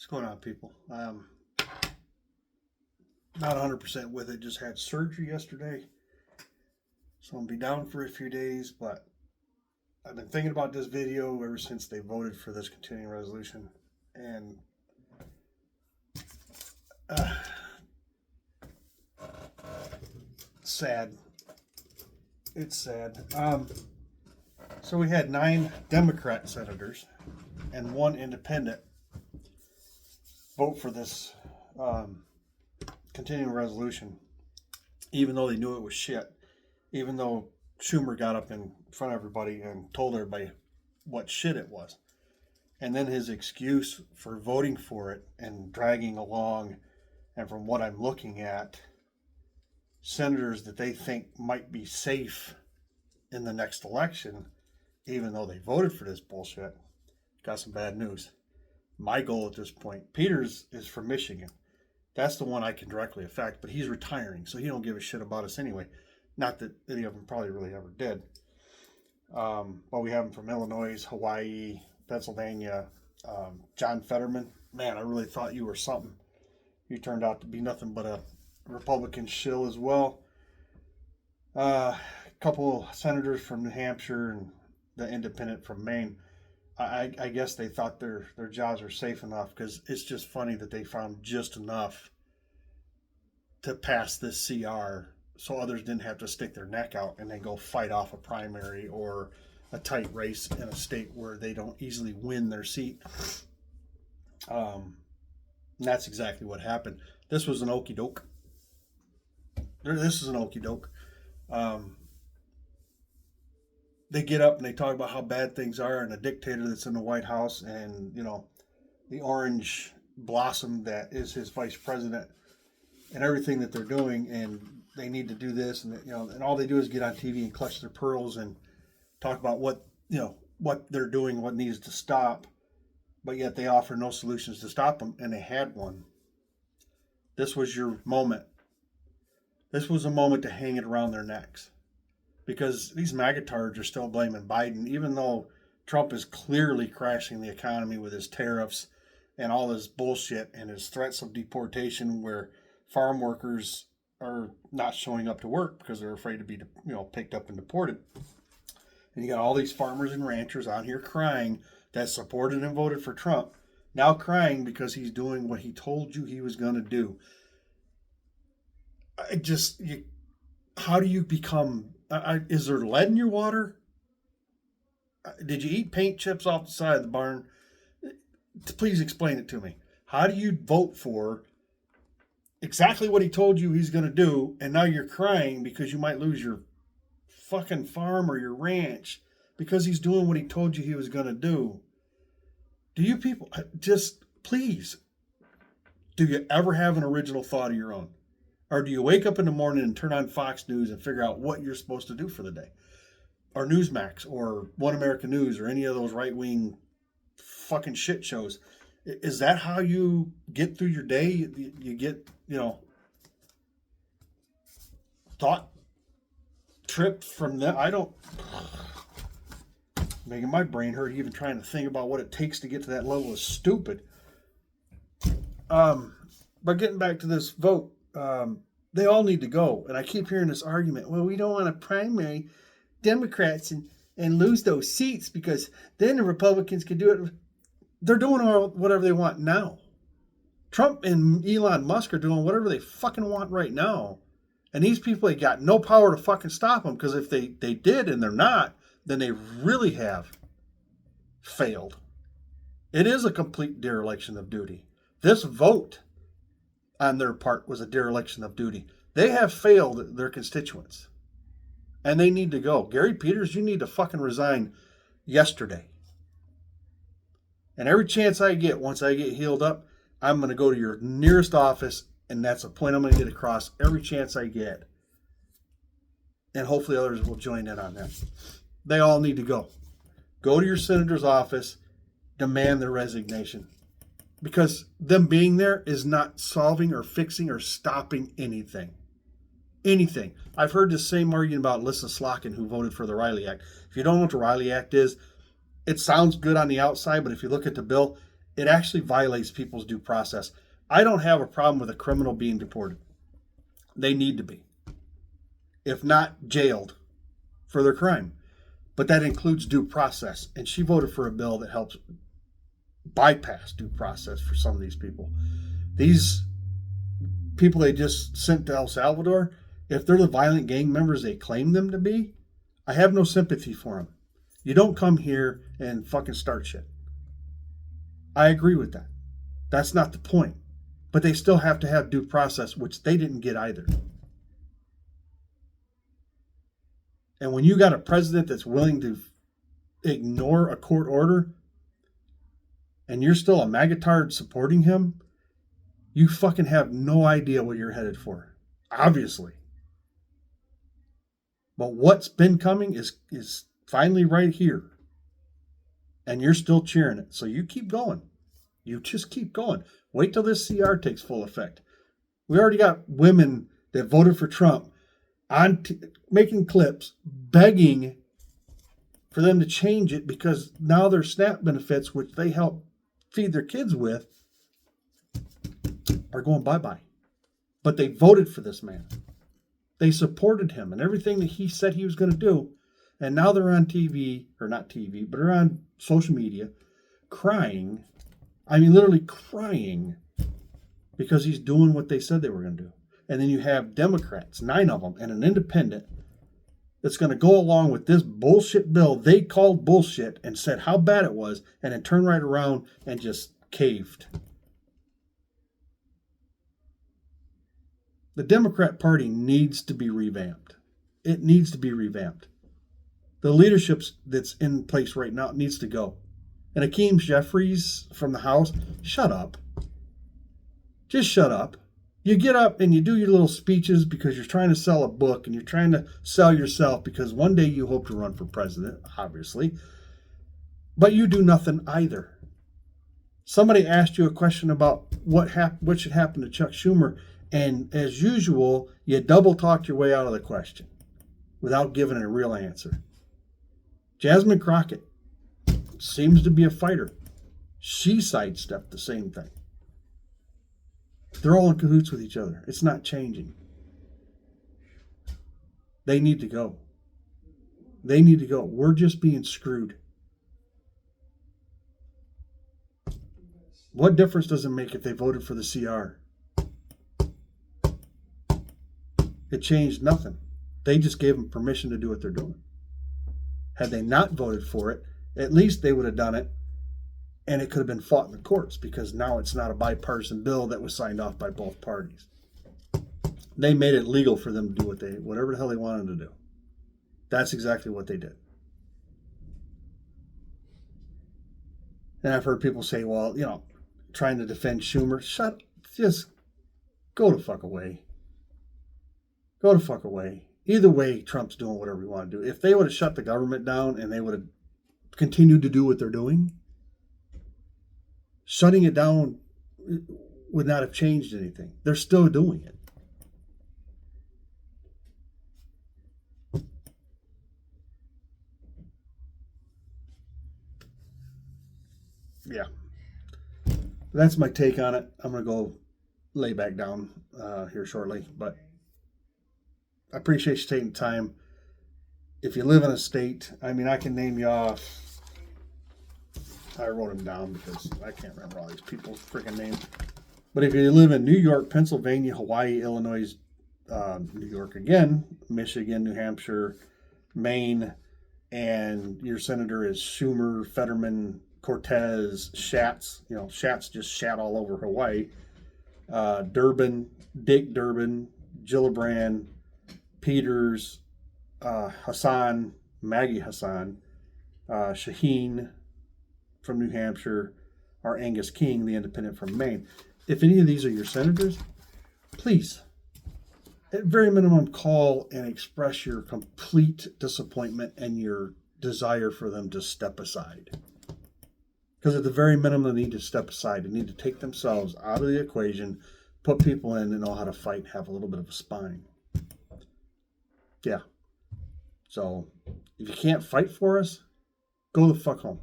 What's going on, people? Not 100% with it. Just had surgery yesterday, so I'll be down for a few days. But I've been thinking about this video ever since they voted for this continuing resolution, and uh, sad. It's sad. So we had 9 Democrat senators and 1 independent vote for this continuing resolution, even though they knew it was shit. Even though Schumer got up in front of everybody and told everybody what shit it was. And then his excuse for voting for it and dragging along, and from what I'm looking at, senators that they think might be safe in the next election, even though they voted for this bullshit, got some bad news. My goal at this point, Peters is from Michigan. That's the one I can directly affect, but he's retiring, so he don't give a shit about us anyway. Not that any of them probably really ever did. But we have them from Illinois, Hawaii, Pennsylvania. John Fetterman, man, I really thought you were something. You turned out to be nothing but a Republican shill as well. A couple senators from New Hampshire and the independent from Maine. I guess they thought their jobs were safe enough, because it's just funny that they found just enough to pass this CR so others didn't have to stick their neck out and then go fight off a primary or a tight race in a state where they don't easily win their seat. And that's exactly what happened. This was an okie doke. This is an okie doke. They get up and they talk about how bad things are, and a dictator that's in the White House, and the orange blossom that is his vice president, and everything that they're doing, and they need to do this, and and all they do is get on TV and clutch their pearls and talk about what they're doing, what needs to stop, but yet they offer no solutions to stop them, and they had one. This was your moment. This was a moment to hang it around their necks. Because these magatards are still blaming Biden, even though Trump is clearly crashing the economy with his tariffs and all his bullshit and his threats of deportation, where farm workers are not showing up to work because they're afraid to be picked up and deported. And you got all these farmers and ranchers out here crying that supported and voted for Trump, now crying because he's doing what he told you he was going to do. How do you become... is there lead in your water? Did you eat paint chips off the side of the barn? Please explain it to me. How do you vote for exactly what he told you he's going to do, and now you're crying because you might lose your fucking farm or your ranch because he's doing what he told you he was going to do? Do you people just, please, do you ever have an original thought of your own? Or do you wake up in the morning and turn on Fox News and figure out what you're supposed to do for the day? Or Newsmax or One American News or any of those right-wing fucking shit shows. Is that how you get through your day? You get, thought trip from them? I don't... Making my brain hurt even trying to think about what it takes to get to that level of stupid. But getting back to this vote, they all need to go. And I keep hearing this argument, well, we don't want to primary Democrats and lose those seats because then the Republicans can do it. They're doing whatever they want now. Trump and Elon Musk are doing whatever they fucking want right now. And these people, they got no power to fucking stop them, because if they did and they're not, then they really have failed. It is a complete dereliction of duty. This vote on their part was a dereliction of duty. They have failed their constituents. And they need to go. Gary Peters, you need to fucking resign yesterday. And every chance I get, once I get healed up, I'm going to go to your nearest office, and that's a point I'm going to get across every chance I get. And hopefully others will join in on that. They all need to go. Go to your senator's office, demand their resignation. Because them being there is not solving or fixing or stopping anything. Anything. I've heard the same argument about Lissa Slotkin, who voted for the Riley Act. If you don't know what the Riley Act is, it sounds good on the outside, but if you look at the bill, It actually violates people's due process. I don't have a problem with a criminal being deported. They need to be, if not jailed for their crime. But that includes due process. And she voted for a bill that helps bypass due process for some of these people. These people they just sent to El Salvador, if they're the violent gang members they claim them to be, I have no sympathy for them. You don't come here and fucking start shit. I agree with that. That's not the point. But they still have to have due process, which they didn't get either. And when you got a president that's willing to ignore a court order and you're still a magatard supporting him, you fucking have no idea what you're headed for. Obviously. But what's been coming is finally right here. And you're still cheering it. So you keep going. You just keep going. Wait till this CR takes full effect. We already got women that voted for Trump making clips begging for them to change it because now their SNAP benefits, which they help feed their kids with, are going bye-bye. But they voted for this man. They supported him and everything that he said he was going to do. And now they're on TV, or not TV, but they're on social media crying. I mean, literally crying because he's doing what they said they were going to do. And then you have Democrats, 9 of them, and an independent that's going to go along with this bullshit bill they called bullshit and said how bad it was, and then turn right around and just caved. The Democrat Party needs to be revamped. It needs to be revamped. The leadership that's in place right now needs to go. And Hakeem Jeffries from the House, shut up. Just shut up. You get up and you do your little speeches because you're trying to sell a book and you're trying to sell yourself because one day you hope to run for president, obviously. But you do nothing either. Somebody asked you a question about what should happen to Chuck Schumer, and as usual, you double talk your way out of the question without giving a real answer. Jasmine Crockett seems to be a fighter. She sidestepped the same thing. They're all in cahoots with each other. It's not changing. They need to go. They need to go. We're just being screwed. What difference does it make if they voted for the CR? It changed nothing. They just gave them permission to do what they're doing. Had they not voted for it, at least they would have done it, and it could have been fought in the courts because now it's not a bipartisan bill that was signed off by both parties. They made it legal for them to do whatever the hell they wanted to do. That's exactly what they did. And I've heard people say, well, trying to defend Schumer. Just go the fuck away. Go the fuck away. Either way, Trump's doing whatever he wanted to do. If they would have shut the government down and they would have continued to do what they're doing, shutting it down would not have changed anything. They're still doing it. Yeah. That's my take on it. I'm going to go lay back down here shortly, but I appreciate you taking the time. If you live in a state, I can name you off. I wrote them down because I can't remember all these people's freaking names. But if you live in New York, Pennsylvania, Hawaii, Illinois, New York again, Michigan, New Hampshire, Maine, and your senator is Schumer, Fetterman, Cortez, Schatz. Schatz just shat all over Hawaii. Durbin, Dick Durbin, Gillibrand, Peters, Hassan, Maggie Hassan, Shaheen from New Hampshire, or Angus King, the independent from Maine. If any of these are your senators, please, at very minimum, call and express your complete disappointment and your desire for them to step aside. Because at the very minimum, they need to step aside. They need to take themselves out of the equation, put people in that know how to fight, have a little bit of a spine. Yeah. So, if you can't fight for us, go the fuck home.